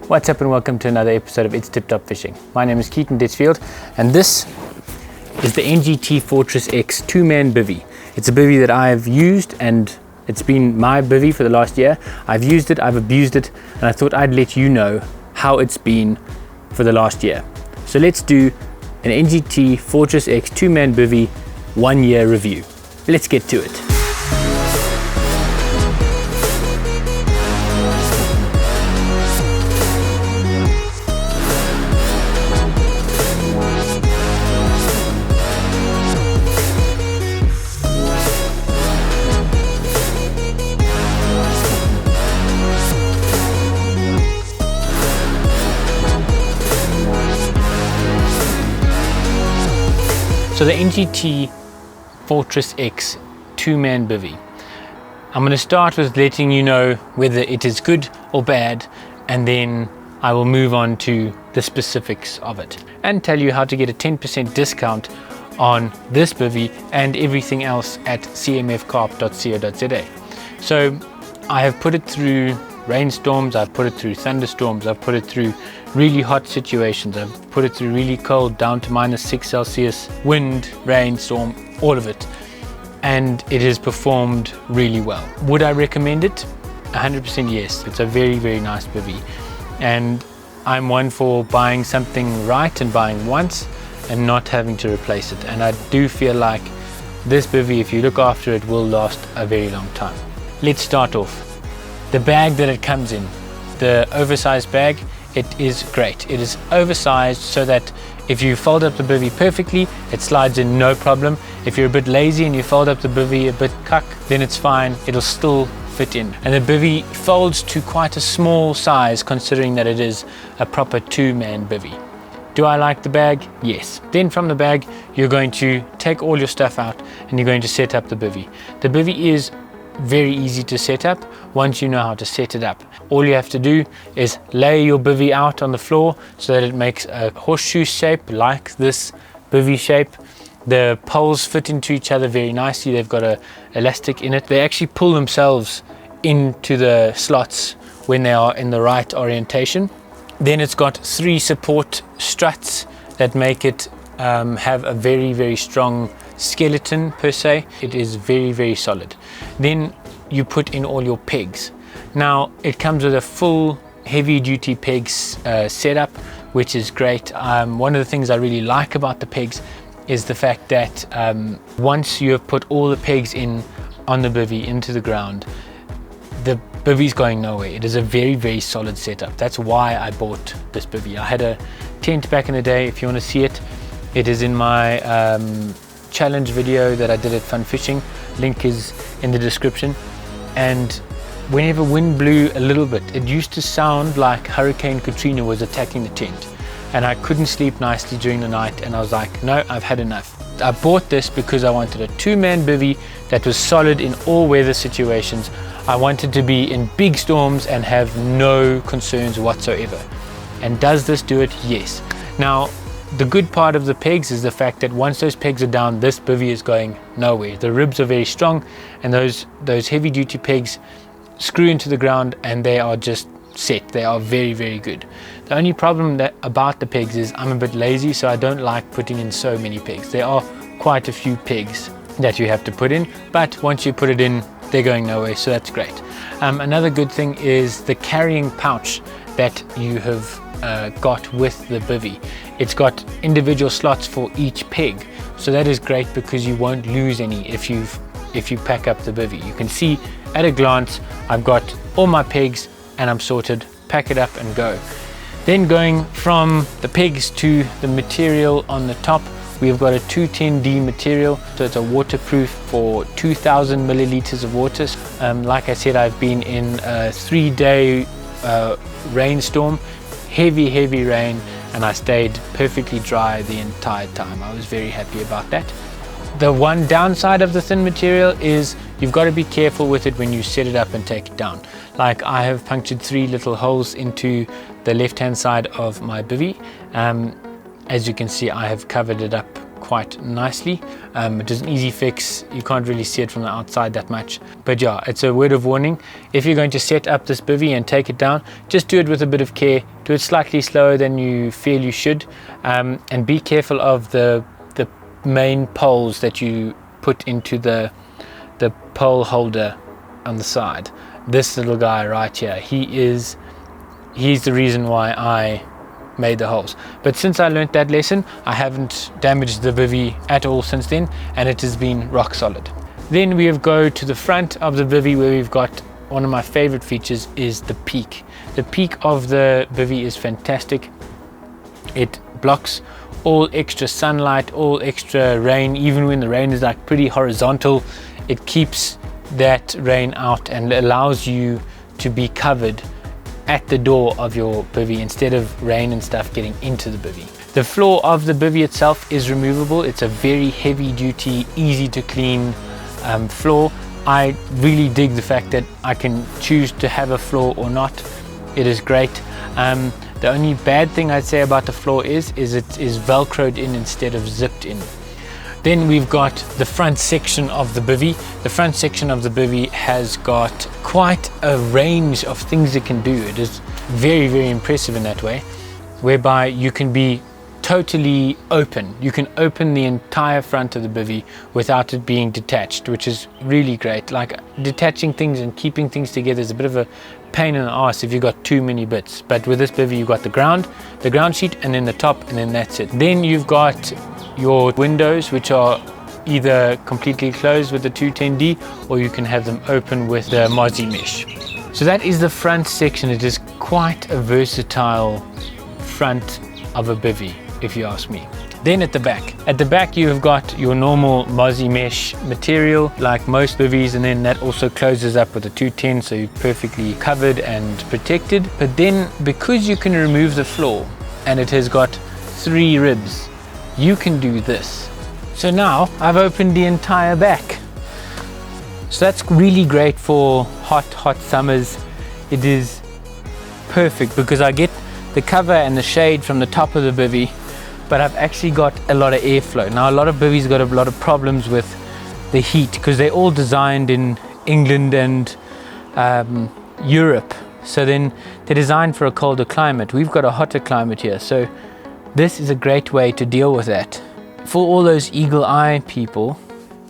What's up and welcome to another episode of It's Tip Top Fishing. My name is Keaton, and this is the NGT Fortress X 2-man bivvy. It's a bivvy that I've used and it's been my bivvy for the last year. I've used it, I've abused it, and I thought I'd let you know how it's been for the last year. So let's do an NGT Fortress X 2-man bivvy 1-year review. Let's get to it. So the NGT Fortress X 2-man bivvy. I'm going to start with letting you know whether it is good or bad, and then I will move on to the specifics of it and tell you how to get a 10% discount on this bivvy and everything else at cmfcarp.co.za. So I have put it through rainstorms, I've put it through thunderstorms, I've put it through really hot situations, I've put it through really cold, down to -6 celsius, wind, rain, storm, all of it, and it has performed really well. Would I recommend it? 100% yes. It's a very, very nice bivvy, and I'm one for buying something right and buying once and not having to replace it, and I do feel like this bivvy, if you look after it, will last a very long time. Let's start off. The bag that it comes in, the oversized bag, it is great. It is oversized so that if you fold up the bivvy perfectly, it slides in no problem. If you're a bit lazy and you fold up the bivvy a bit cuck, then it's fine, it'll still fit in. And the bivvy folds to quite a small size considering that it is a proper 2-man bivvy. Do I like the bag? Yes. Then from the bag, you're going to take all your stuff out and you're going to set up the bivvy. The bivvy is very easy to set up once you know how to set it up. All you have to do is lay your bivvy out on the floor so that it makes a horseshoe shape like this bivvy shape. The poles fit into each other very nicely. They've got a elastic in it. They actually pull themselves into the slots when they are in the right orientation. Then it's got 3 support struts that make it have a very, very strong skeleton per se. It is very, very solid. Then you put in all your pegs. Now it comes with a full heavy duty pegs setup, which is great. One of the things I really like about the pegs is the fact that once you have put all the pegs in on the bivvy into the ground, the bivvy's going nowhere. It is a very, very solid setup. That's why I bought this bivvy. I had a tent back in the day. If you want to see it, it is in my challenge video that I did at Fun Fishing. Link is in the description. And whenever wind blew a little bit, it used to sound like Hurricane Katrina was attacking the tent, and I couldn't sleep nicely during the night, and I was like, no, I've had enough. I bought this because I wanted a 2-man bivvy that was solid in all weather situations. I wanted to be in big storms and have no concerns whatsoever. And does this do it? Yes. Now, the good part of the pegs is the fact that once those pegs are down, this bivvy is going nowhere. The ribs are very strong, and those heavy duty pegs screw into the ground and they are just set. They are very, very good. The only problem about the pegs is I'm a bit lazy, so I don't like putting in so many pegs. There are quite a few pegs that you have to put in, but once you put it in, they're going nowhere, so that's great. Another good thing is the carrying pouch that you have got with the bivvy. It's got individual slots for each peg, so that is great because you won't lose any if you pack up the bivvy. You can see at a glance I've got all my pegs and I'm sorted. Pack it up and go. Then going from the pegs to the material on the top, we've got a 210D material, so it's a waterproof for 2,000 milliliters of water. Like I said, I've been in a 3-day rainstorm, heavy rain, and I stayed perfectly dry the entire time. I was very happy about that. The one downside of the thin material is you've got to be careful with it when you set it up and take it down. Like I have punctured 3 little holes into the left hand side of my bivvy. As you can see, I have covered it up quite nicely. It is an easy fix. You can't really see it from the outside that much, but yeah, it's a word of warning. If you're going to set up this bivvy and take it down, just do it with a bit of care. Do it slightly slower than you feel you should, and be careful of the main poles that you put into the pole holder on the side. This little guy right here, he's the reason why I made the holes. But since I learned that lesson, I haven't damaged the bivvy at all since then, and it has been rock solid. Then we go to the front of the bivvy, where we've got one of my favorite features is the peak. The peak of the bivvy is fantastic. It blocks all extra sunlight, all extra rain. Even when the rain is like pretty horizontal, it keeps that rain out and allows you to be covered at the door of your bivvy instead of rain and stuff getting into the bivvy. The floor of the bivvy itself is removable. It's a very heavy duty, easy to clean floor. I really dig the fact that I can choose to have a floor or not. It is great. The only bad thing I'd say about the floor is it is velcroed in instead of zipped in. Then we've got the front section of the bivvy. The front section of the bivvy has got quite a range of things it can do. It is very, very impressive in that way, whereby you can be totally open. You can open the entire front of the bivvy without it being detached, which is really great. Like, detaching things and keeping things together is a bit of a pain in the ass if you've got too many bits. But with this bivvy, you've got the ground sheet, and then the top, and then that's it. Then you've got your windows, which are either completely closed with the 210D, or you can have them open with the mozzie mesh. So that is the front section. It is quite a versatile front of a bivvy, if you ask me. Then at the back you have got your normal mozzie mesh material like most bivvies, and then that also closes up with a 210, so you're perfectly covered and protected. But then, because you can remove the floor and it has got 3 ribs, you can do this. So now I've opened the entire back. So that's really great for hot summers. It is perfect because I get the cover and the shade from the top of the bivvy, but I've actually got a lot of airflow. Now, a lot of bivvies got a lot of problems with the heat because they're all designed in England and Europe. So then they're designed for a colder climate. We've got a hotter climate here. So this is a great way to deal with that. For all those eagle eye people,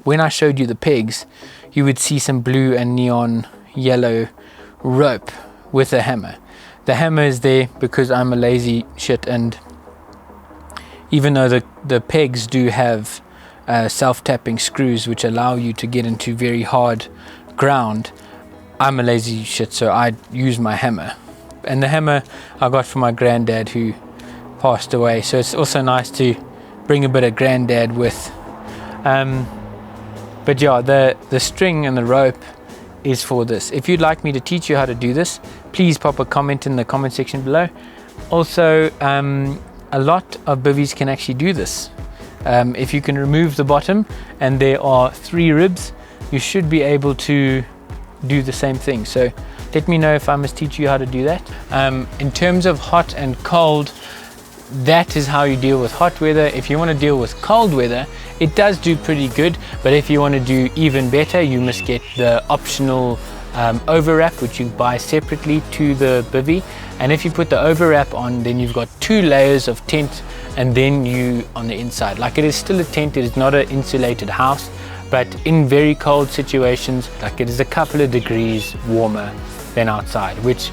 when I showed you the pegs, you would see some blue and neon yellow rope with a hammer. The hammer is there because I'm a lazy shit, and even though the pegs do have self-tapping screws which allow you to get into very hard ground, I'm a lazy shit, so I use my hammer. And the hammer I got from my granddad who passed away, so it's also nice to bring a bit of granddad with. But yeah, the string and the rope is for this. If you'd like me to teach you how to do this, please pop a comment in the comment section below. Also, a lot of bivvies can actually do this. If you can remove the bottom and there are 3 ribs, you should be able to do the same thing. So let me know if I must teach you how to do that. In terms of hot and cold, that is how you deal with hot weather. If you want to deal with cold weather, it does do pretty good, but if you want to do even better, you must get the optional overwrap, which you buy separately to the bivvy. And if you put the overwrap on, then you've got 2 layers of tent, and then you on the inside. Like, it is still a tent, it is not an insulated house, but in very cold situations, like, it is a couple of degrees warmer than outside, which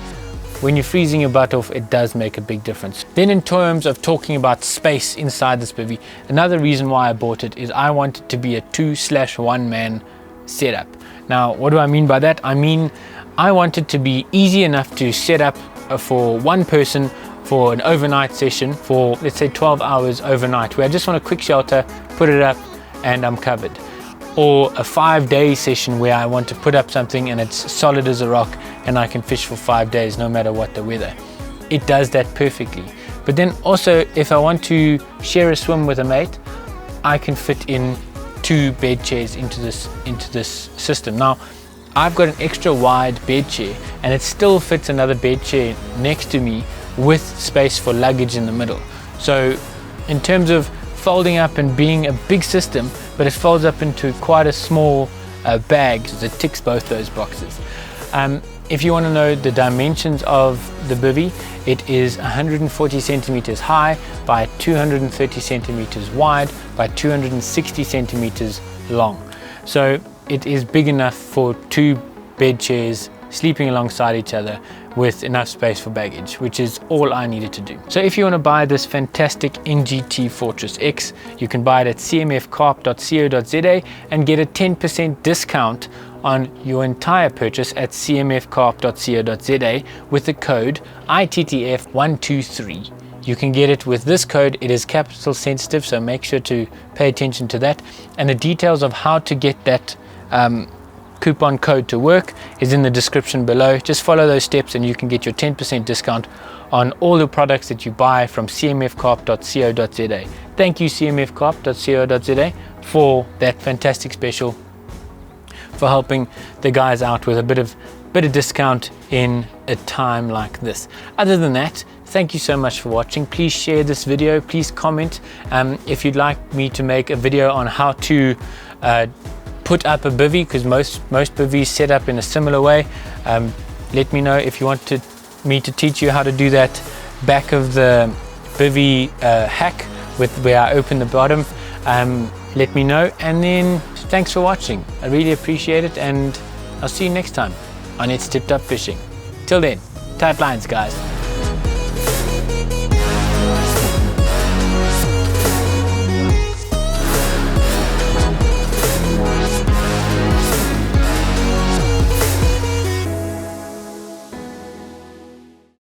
when you're freezing your butt off, it does make a big difference. Then in terms of talking about space inside this bivvy, another reason why I bought it is I want it to be a 2/1 man setup. Now, what do I mean by that? I mean, I want it to be easy enough to set up for one person for an overnight session for, let's say, 12 hours overnight, where I just want a quick shelter, put it up, and I'm covered. Or a 5-day session where I want to put up something and it's solid as a rock and I can fish for 5 days no matter what the weather. It does that perfectly. But then also, if I want to share a swim with a mate, I can fit in 2 bed chairs into this system. Now, I've got an extra wide bed chair and it still fits another bed chair next to me with space for luggage in the middle. So in terms of folding up and being a big system, but it folds up into quite a small bag, so it ticks both those boxes. If you want to know the dimensions of the bivvy, it is 140 centimeters high by 230 centimeters wide by 260 centimeters long. So it is big enough for 2 bed chairs sleeping alongside each other with enough space for baggage, which is all I needed to do. So if you want to buy this fantastic NGT Fortress X, you can buy it at cmfcarp.co.za and get a 10% discount on your entire purchase at cmfcarp.co.za with the code ITTF123. You can get it with this code. It is capital sensitive, so make sure to pay attention to that. And the details of how to get that coupon code to work is in the description below. Just follow those steps and you can get your 10% discount on all the products that you buy from cmfcarp.co.za. Thank you cmfcarp.co.za for that fantastic special, for helping the guys out with a bit of discount in a time like this. Other than that, thank you so much for watching. Please share this video, please comment. If you'd like me to make a video on how to put up a bivvy, because most bivvies set up in a similar way, let me know. If you want me to teach you how to do that back of the bivvy hack with where I open the bottom, let me know. And then thanks for watching. I really appreciate it, and I'll see you next time on It's Tipped Up Fishing. Till then, tight lines, guys.